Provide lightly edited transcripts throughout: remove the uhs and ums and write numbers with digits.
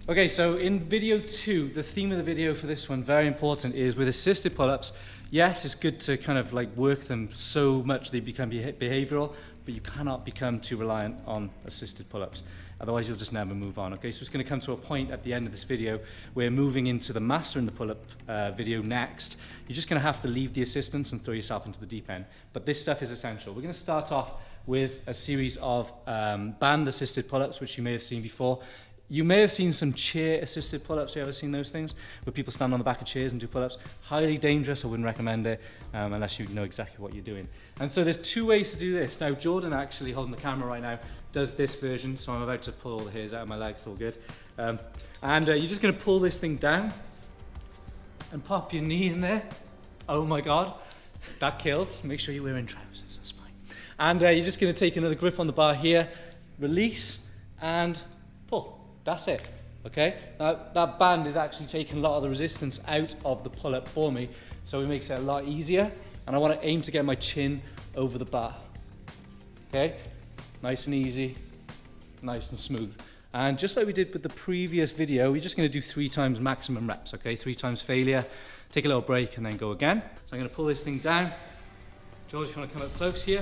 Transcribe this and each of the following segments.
Okay, so in video 2, the theme of the video for this one, very important, is with assisted pull-ups. Yes, it's good to kind of like work them so much they become behavioral, but you cannot become too reliant on assisted pull-ups. Otherwise, you'll just never move on. Okay, so it's going to come to a point at the end of this video where moving into the mastering the pull-up video next, you're just going to have to leave the assistance and throw yourself into the deep end. But this stuff is essential. We're going to start off with a series of band-assisted pull-ups, which you may have seen before. You may have seen some chair-assisted pull-ups. You ever seen those things? Where people stand on the back of chairs and do pull-ups? Highly dangerous. I wouldn't recommend it unless you know exactly what you're doing. And so there's 2 ways to do this. Now, Jordan, actually holding the camera right now, does this version. So I'm about to pull all the hairs out of my legs. All good. You're just going to pull this thing down and pop your knee in there. Oh my God, that kills. Make sure you're wearing trousers. That's fine. And you're just going to take another grip on the bar here, release, and pull. That's it, okay? Now, that band is actually taking a lot of the resistance out of the pull-up for me, so it makes it a lot easier, and I want to aim to get my chin over the bar, okay? Nice and easy, nice and smooth. And just like we did with the previous video, we're just going to do 3 times maximum reps, okay? 3 times failure, take a little break, and then go again. So I'm going to pull this thing down. George, if you want to come up close here,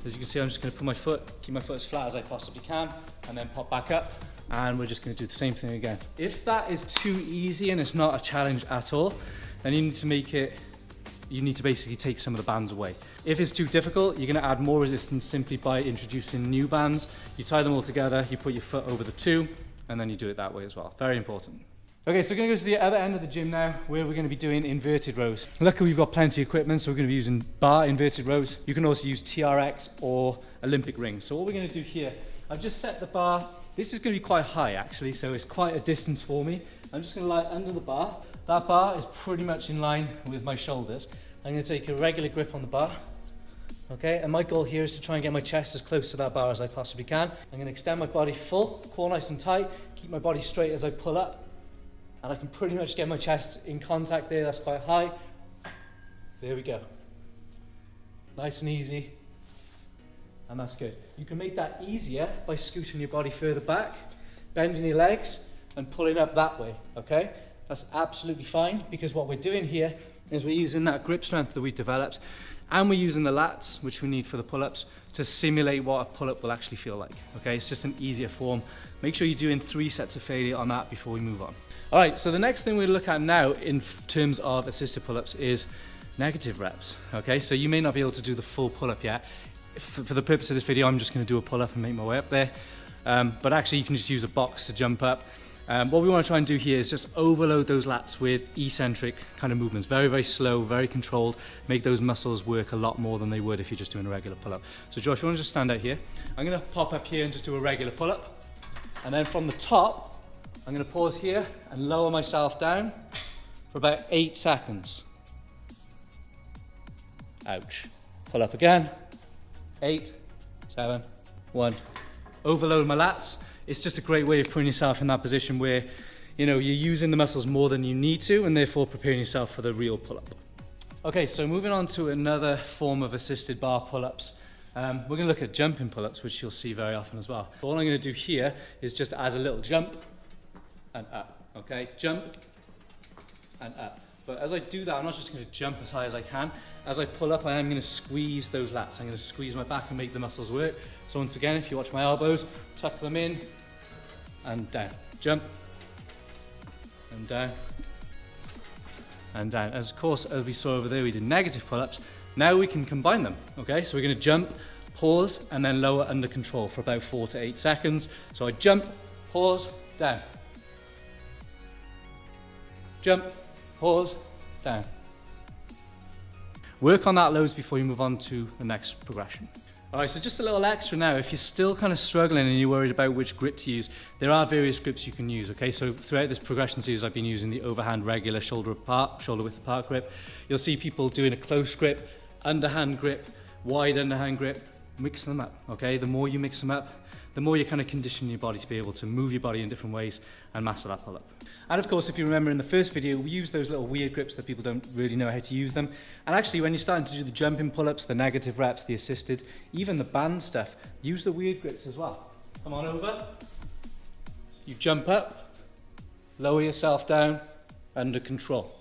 as you can see, I'm just going to put my foot, keep my foot as flat as I possibly can, and then pop back up. And we're just going to do the same thing again. If that is too easy and it's not a challenge at all, then you need to basically take some of the bands away. If it's too difficult, you're going to add more resistance simply by introducing new bands. You tie them all together, you put your foot over the 2, and then you do it that way as well. Very important. Okay, so we're going to go to the other end of the gym now, where we're going to be doing inverted rows. Luckily, we've got plenty of equipment, so we're going to be using bar inverted rows. You can also use TRX or Olympic rings. So what we're going to do here, I've just set the bar. This is going to be quite high actually, so it's quite a distance for me. I'm just going to lie under the bar. That bar is pretty much in line with my shoulders. I'm going to take a regular grip on the bar. Okay, and my goal here is to try and get my chest as close to that bar as I possibly can. I'm going to extend my body full, core nice and tight, keep my body straight as I pull up. And I can pretty much get my chest in contact there, that's quite high. There we go. Nice and easy. And that's good. You can make that easier by scooting your body further back, bending your legs, and pulling up that way, okay? That's absolutely fine, because what we're doing here is we're using that grip strength that we developed, and we're using the lats, which we need for the pull-ups, to simulate what a pull-up will actually feel like, okay? It's just an easier form. Make sure you're doing 3 sets of failure on that before we move on. All right, so the next thing we'll look at now in terms of assisted pull-ups is negative reps, okay? So you may not be able to do the full pull-up yet. For the purpose of this video, I'm just going to do a pull-up and make my way up there. But actually, you can just use a box to jump up. What we want to try and do here is just overload those lats with eccentric kind of movements. Very, very slow, very controlled. Make those muscles work a lot more than they would if you're just doing a regular pull-up. So Josh, if you want to just stand out here, I'm going to pop up here and just do a regular pull-up. And then from the top, I'm going to pause here and lower myself down for about 8 seconds. Ouch. Pull up again. 8, 7, 1. Overload my lats. It's just a great way of putting yourself in that position where, you know, you're using the muscles more than you need to, and therefore preparing yourself for the real pull-up. Okay, so moving on to another form of assisted bar pull-ups. We're going to look at jumping pull-ups, which you'll see very often as well. All I'm going to do here is just add a little jump and up. Okay, jump and up. But as I do that, I'm not just going to jump as high as I can. As I pull up, I am going to squeeze those lats. I'm going to squeeze my back and make the muscles work. So once again, if you watch my elbows, tuck them in and down. Jump and down and down. As of course, as we saw over there, we did negative pull-ups. Now we can combine them. Okay, so we're going to jump, pause, and then lower under control for about 4 to 8 seconds. So I jump, pause, down. Jump, pause, down. Work on that loads before you move on to the next progression. All right, so just a little extra now. If you're still kind of struggling and you're worried about which grip to use, there are various grips you can use, okay? So throughout this progression series, I've been using the overhand regular shoulder width apart grip. You'll see people doing a close grip, underhand grip, wide underhand grip. Mix them up, okay? The more you mix them up, the more you kind of condition your body to be able to move your body in different ways and master that pull-up. And of course, if you remember in the first video, we used those little weird grips that people don't really know how to use them. And actually, when you're starting to do the jumping pull-ups, the negative reps, the assisted, even the band stuff, use the weird grips as well. Come on over. You jump up, lower yourself down, under control.